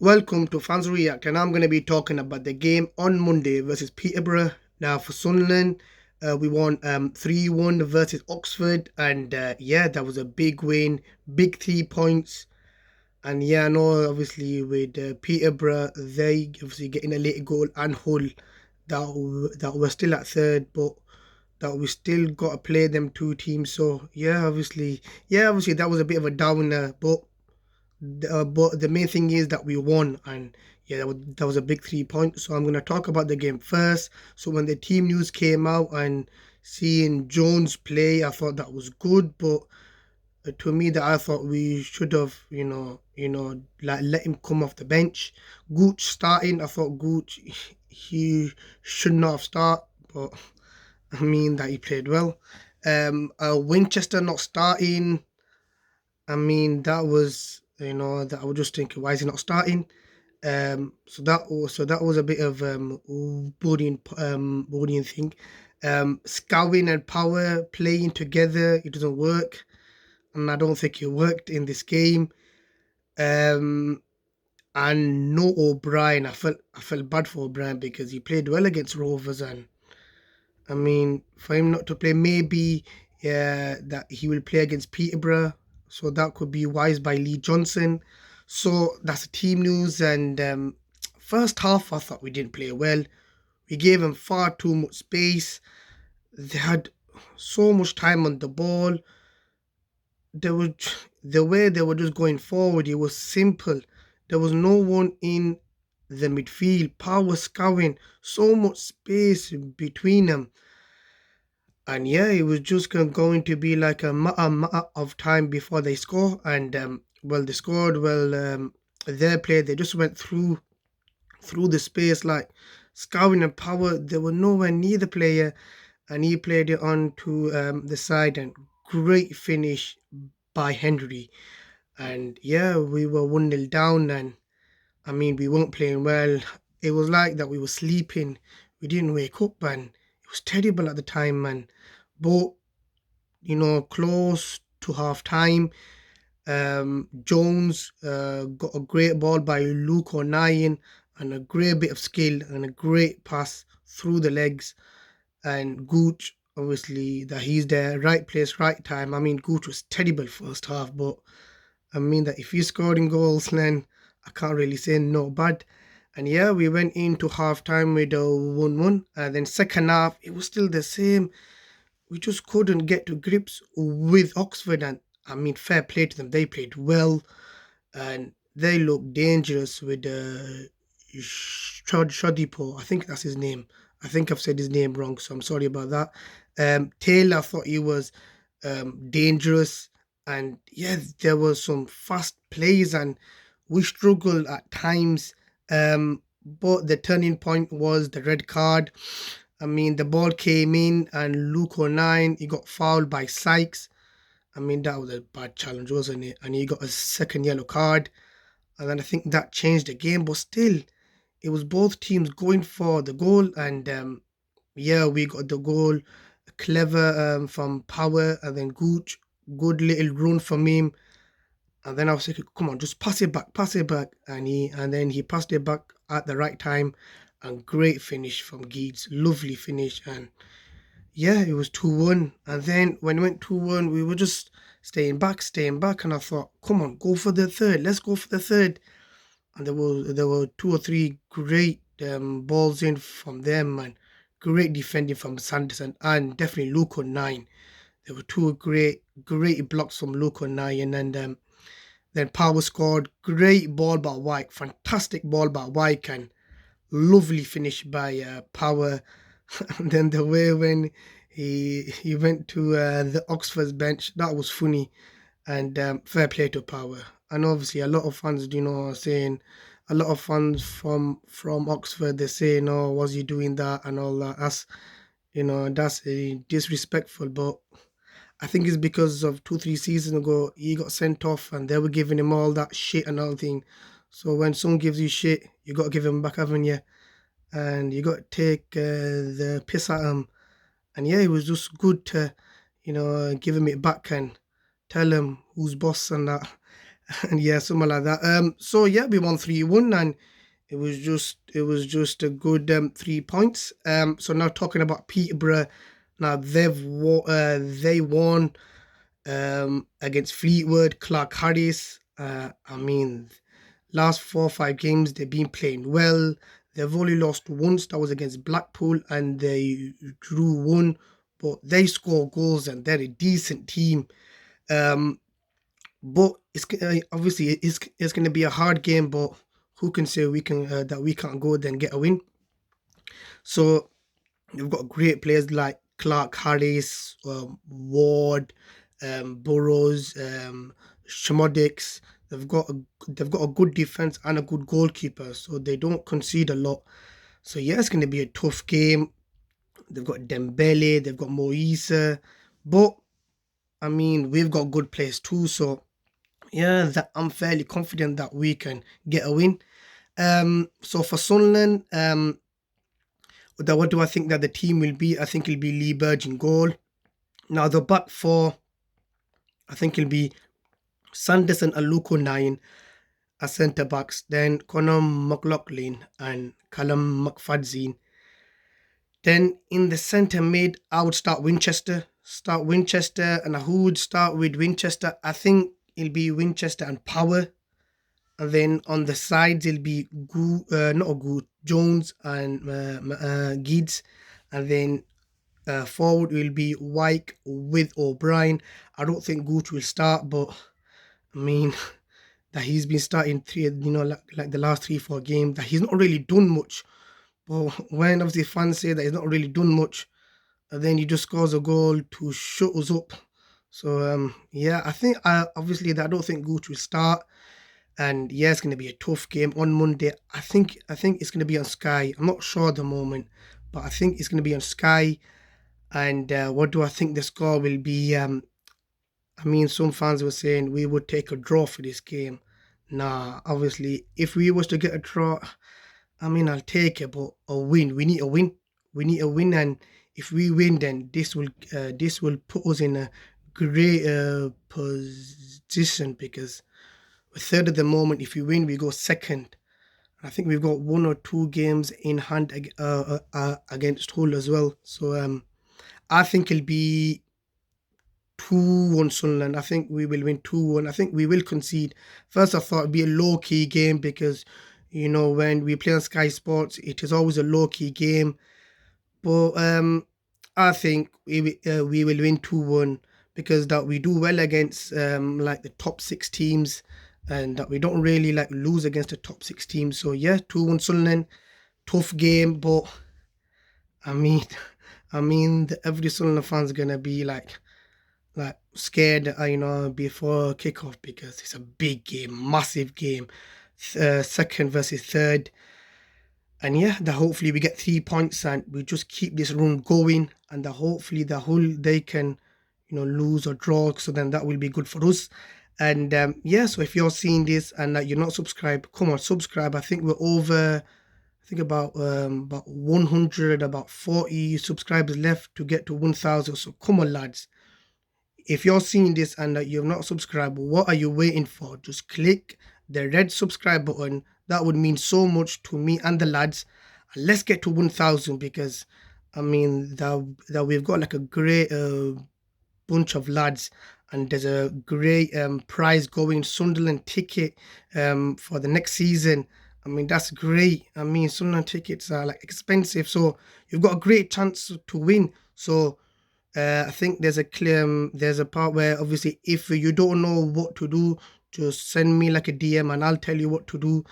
Welcome to Fans React, and I'm going to be talking about the game on Monday versus Peterborough. Now, for Sunderland, we won 3-1 versus Oxford, and yeah, that was a big win, big 3 points. And yeah, I know obviously with Peterborough, they obviously getting a late goal and Hull that we're still at third, but that we still got to play them two teams. So yeah, obviously that was a bit of a downer, but the main thing is that we won, and yeah, that was a big 3 points. So I'm going to talk about the game first. So when the team news came out and seeing Jones play, I thought that was good, but to me, that I thought we should have, like let him come off the bench. Gooch starting, I thought Gooch he should not have started, but I mean that he played well. Winchester not starting. I mean, that was, that I was just thinking, why is he not starting? So that was a bit of bullying thing. Scowing and Power playing together, it doesn't work, and I don't think it worked in this game. Um, and no O'Brien, I felt bad for O'Brien because he played well against Rovers, and I mean, for him not to play, maybe that he will play against Peterborough. So that could be wise by Lee Johnson. So that's the team news. And first half, I thought we didn't play well. We gave them far too much space. They had so much time on the ball. They were the way they were just going forward. It was simple. There was no one in the midfield. Power scouting, so much space between them. And yeah, it was just going to be like a matter of time before they score. And well, they scored. Well, their play, they just went through the space like scouting and Power. They were nowhere near the player, and he played it on to the side. And great finish by Henry. And yeah, we were 1-0 down, and I mean, we weren't playing well. It was like that we were sleeping. We didn't wake up, and it was terrible at the time, man. But close to half time. Jones got a great ball by Luke O'Nien and a great bit of skill and a great pass through the legs. And Gooch, obviously, that he's there, right place, right time. I mean, Gooch was terrible first half, but I mean that if you scored in goals, then I can't really say no bad. And yeah, we went into half time with a 1-1. And then second half, it was still the same. We just couldn't get to grips with Oxford, and I mean, fair play to them. They played well, and they looked dangerous with Shodipo. I think that's his name. I think I've said his name wrong, so I'm sorry about that. Taylor, I thought he was dangerous, and yeah, there was some fast plays, and we struggled at times. But the turning point was the red card. I mean, the ball came in, and Luke O'Nien, he got fouled by Sykes. I mean, that was a bad challenge, wasn't it? And he got a second yellow card. And then I think that changed the game. But still, it was both teams going for the goal. And yeah, we got the goal. Clever from Power, and then Gooch. Good little run from him. And then I was thinking, come on, just pass it back, pass it back. And then he passed it back at the right time. And great finish from Geeds. Lovely finish. And yeah, it was 2-1. And then when it went 2-1, we were just staying back. And I thought, come on, go for the third. Let's go for the third. And there were two or three great balls in from them, and great defending from Sanderson, and definitely Luke O'Nien. There were two great blocks from Luke O'Nien, and then Power scored. Great ball by White. Fantastic ball by White, and lovely finish by Power. And then the way when he went to the Oxford's bench, that was funny. And fair play to Power. And obviously, a lot of fans, are saying, a lot of fans from Oxford, they're saying, "Oh, was he doing that and all that?" That's disrespectful. But I think it's because of 2-3 seasons ago he got sent off, and they were giving him all that shit and all thing. So when someone gives you shit, you got to give him back, haven't you? And you got to take the piss at him. And yeah, it was just good to, give him it back and tell him who's boss and that. And yeah, something like that. So yeah, we won 3-1, and it was just a good 3 points. So now talking about Peterborough, now they won against Fleetwood, Clark Harris. I mean, last 4 or 5 games they've been playing well. They've only lost once, that was against Blackpool, and they drew one, but they score goals and they're a decent team. Um, but obviously it's going to be a hard game, but who can say we can't go there and get a win? So you've got great players like Clark Harris, Ward, Burrows, Schmodix. They've got a good defense and a good goalkeeper, so they don't concede a lot. So yeah, it's going to be a tough game. They've got Dembele, they've got Moisa, but I mean we've got good players too. So yeah, that I'm fairly confident that we can get a win. So for Sunderland, what do I think that the team will be? I think it'll be Lee Burge in goal. Now the back four, I think it'll be Sanderson and Luko 9 as centre backs. Then Conor McLaughlin and Callum McFadzean. Then in the centre mid, I would start Winchester. And who would start with Winchester? I think it'll be Winchester and Power. And then on the sides, it'll be Jones and Gids. And then forward will be Wyke with O'Brien. I don't think Gooch will start, but I mean that he's been starting like the last 3 4 games, that he's not really done much. But when obviously fans say that he's not really done much, and then he just scores a goal to shut us up. So yeah, I think obviously that I don't think Gooch will start. And yeah, it's going to be a tough game on Monday. I think it's going to be on Sky. I'm not sure at the moment, but I think it's going to be on Sky. And what do I think the score will be? I mean, some fans were saying we would take a draw for this game. Nah, obviously, if we was to get a draw, I mean, I'll take it, but a win. We need a win. We need a win, and if we win, then this will put us in a great position, because we're third at the moment. If we win, we go second. I think we've got 1 or 2 games in hand against Hull as well. So I think it'll be 2-1 Sunderland. I think we will win 2-1. I think we will concede. First, I thought it'd be a low key game, because when we play on Sky Sports, it is always a low key game. But I think we will win 2-1, because that we do well against like the top 6 teams, and that we don't really like lose against the top 6 teams. So yeah, 2-1 Sunderland. Tough game, but I mean, every Sunderland fan's gonna be like scared, before kickoff, because it's a big game, massive game, second versus third. And yeah, that hopefully we get 3 points and we just keep this run going, and that hopefully the whole they can lose or draw, so then that will be good for us. And yeah, so if you're seeing this and you're not subscribed, come on, subscribe. I think we're over, I think about 100, about 40 subscribers left to get to 1,000. So come on, lads. If you're seeing this and you've not subscribed, what are you waiting for? Just click the red subscribe button. That would mean so much to me and the lads. And let's get to 1,000, because I mean that we've got like a great bunch of lads, and there's a great prize going, Sunderland ticket for the next season. I mean, that's great. I mean, Sunderland tickets are like expensive, so you've got a great chance to win. So I think there's a part where obviously if you don't know what to do, just send me like a DM and I'll tell you what to do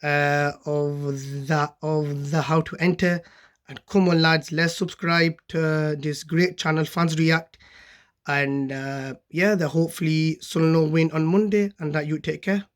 of the how to enter. And come on, lads, let's subscribe to this great channel, Fans React. And yeah, hopefully Sunderland will win on Monday, and that you take care.